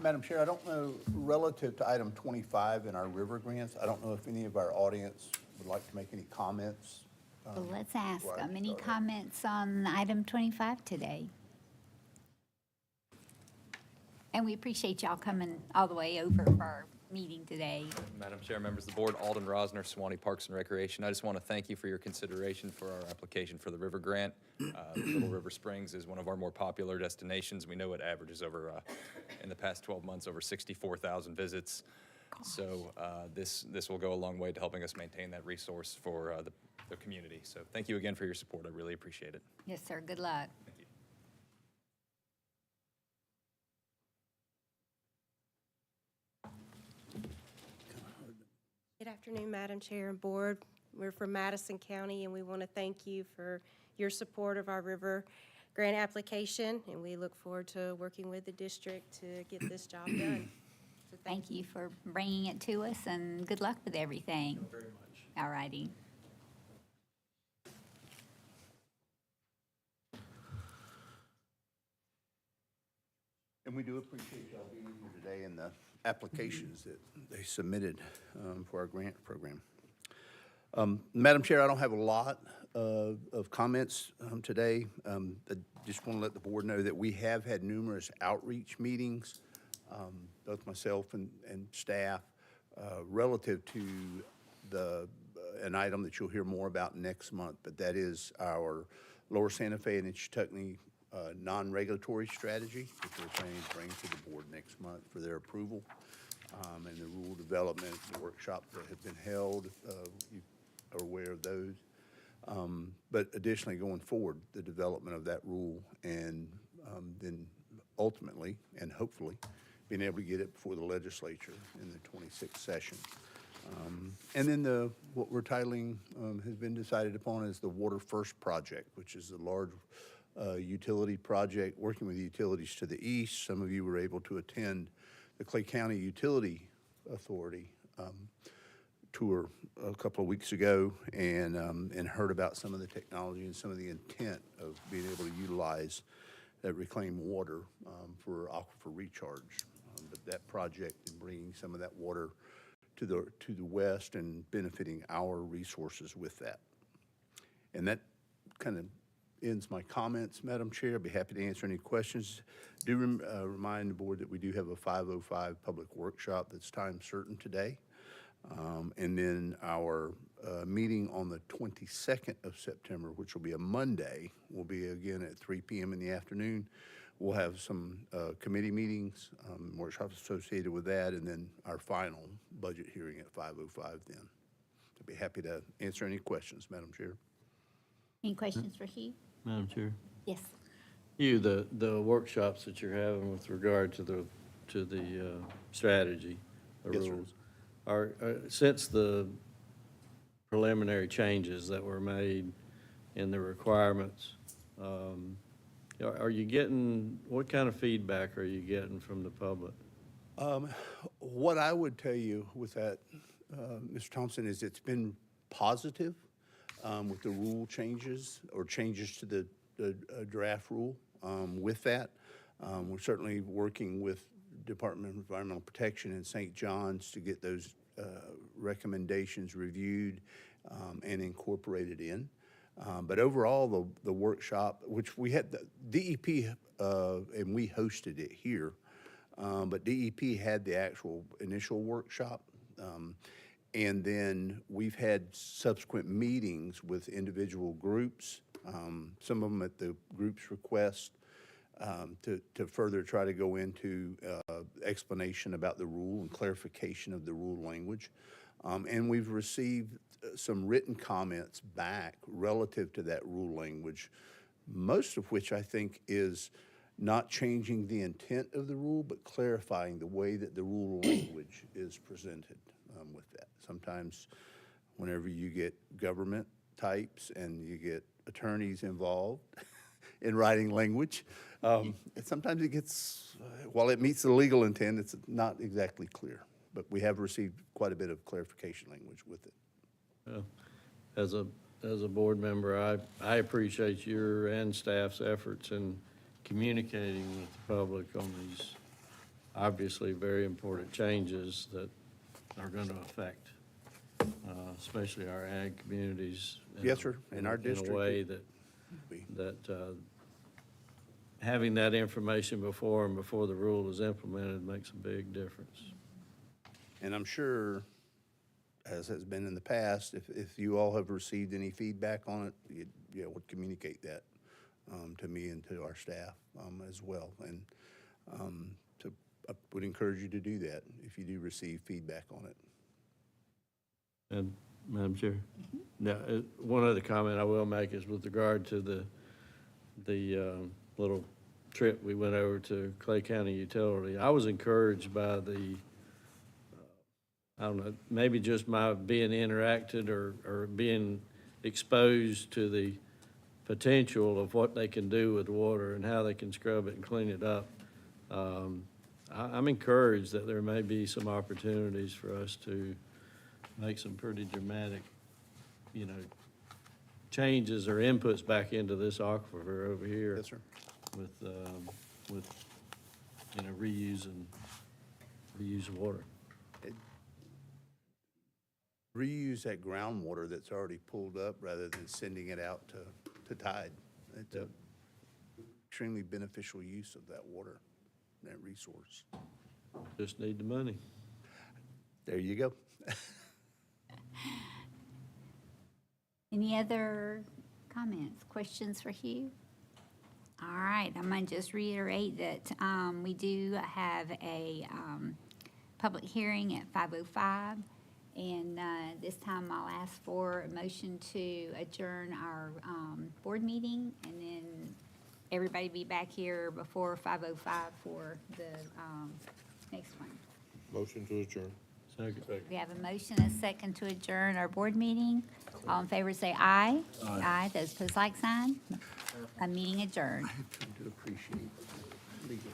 Madam Chair, I don't know, relative to item 25 in our river grants, I don't know if any of our audience would like to make any comments. Well, let's ask before I them. Any start. comments on item 25 today? And we appreciate y'all coming all the way over for our meeting today. Madam Chair, members of the board, Alden Rosner, Sewanee Parks and Recreation. I just want to thank you for your consideration for our application for the river grant. Little River Springs is one of our more popular destinations. We know it averages over, in the past 12 months, over 64,000 visits. So this will go a long way to helping us maintain that resource for the community. So thank you again for your support. I really appreciate it. Yes, sir. Good luck. Thank you. Good afternoon, Madam Chair and Board. We're from Madison County, and we want to thank you for your support of our river grant application, and we look forward to working with the district to get this job done. So thank you for bringing it to us, and good luck with everything. Thank you very much. All righty. And we do appreciate y'all being here today and the applications that they submitted for our grant program. Madam Chair, I don't have a lot of comments today. I just want to let the board know that we have had numerous outreach meetings, both myself and staff, relative to an item that you'll hear more about next month, but that is our Lower Santa Fe and Ichetucknee non-regulatory strategy, which we're planning to bring to the board next month for their approval. And the rule development, the workshop that have been held, you are aware of those. But additionally, going forward, the development of that rule and then ultimately and hopefully being able to get it before the legislature in the 26th session. And then what we're titling has been decided upon as the Water First Project, which is a large utility project working with utilities to the east. Some of you were able to attend the Clay County Utility Authority tour a couple of weeks ago and heard about some of the technology and some of the intent of being able to utilize that reclaimed water for aquifer recharge. But that project and bringing some of that water to the west and benefiting our resources with that. And that kind of ends my comments, Madam Chair. I'd be happy to answer any questions. Do remind the board that we do have a 5:05 public workshop that's time certain today. And then our meeting on the 22nd of September, which will be a Monday, will be again at 3 p.m. in the afternoon. We'll have some committee meetings, workshops associated with that, and then our final budget hearing at 5:05 then. I'd be happy to answer any questions, Madam Chair. Any questions for Hugh? Madam Chair. Yes. You, the workshops that you're having with regard to the strategy, the Yes, sir. rules, are since the preliminary changes that were made in the requirements, are you getting, what kind of feedback are you getting from the public? What I would tell you with that, Mr. Thompson, is it's been positive with the rule changes or changes to the draft rule. with that. We're certainly working with Department of Environmental Protection in St. John's to get those recommendations reviewed and incorporated in. But overall, the workshop, which we had, the DEP, and we hosted it here, but DEP had the actual initial workshop. And then we've had subsequent meetings with individual groups, some of them at the group's request, to further try to go into explanation about the rule and clarification of the rule language. And we've received some written comments back relative to that rule language, most of which I think is not changing the intent of the rule, but clarifying the way that the rule language is presented with that. Sometimes whenever you get government types and you get attorneys involved in writing language, sometimes it gets, while it meets the legal intent, it's not exactly clear. But we have received quite a bit of clarification language with it. As a board member, I appreciate your and staff's efforts in communicating with the public on these obviously very important changes that are going to affect, especially our ag communities. Yes, sir, in our district. In a way that having that information before the rule is implemented makes a big difference. And I'm sure, as has been in the past, if you all have received any feedback on it, you would communicate that to me and to our staff as well. And I would encourage you to do that if you do receive feedback on it. And, Madam Chair? Now, one other comment I will make is with regard to the little trip we went over to Clay County Utility. I was encouraged by the, I don't know, maybe just my being interacted or being exposed to the potential of what they can do with water and how they can scrub it and clean it up. I'm encouraged that there may be some opportunities for us to make some pretty dramatic, changes or inputs back into this aquifer over here. Yes, sir. With reuse of water. Reuse that groundwater that's already pulled up rather than sending it out to tide. It's a extremely beneficial use of that water, that resource. Just need the money. There you go. Any other comments, questions for Hugh? All right, I'm going to just reiterate that we do have a public hearing at 5:05. And this time I'll ask for a motion to adjourn our board meeting, and then everybody be back here before 5:05 for the next one. Motion to adjourn. Second. We have a motion and a second to adjourn our board meeting. All in favor say aye. Aye. Those opposed, like sign. A meeting adjourned. I've come to appreciate legal.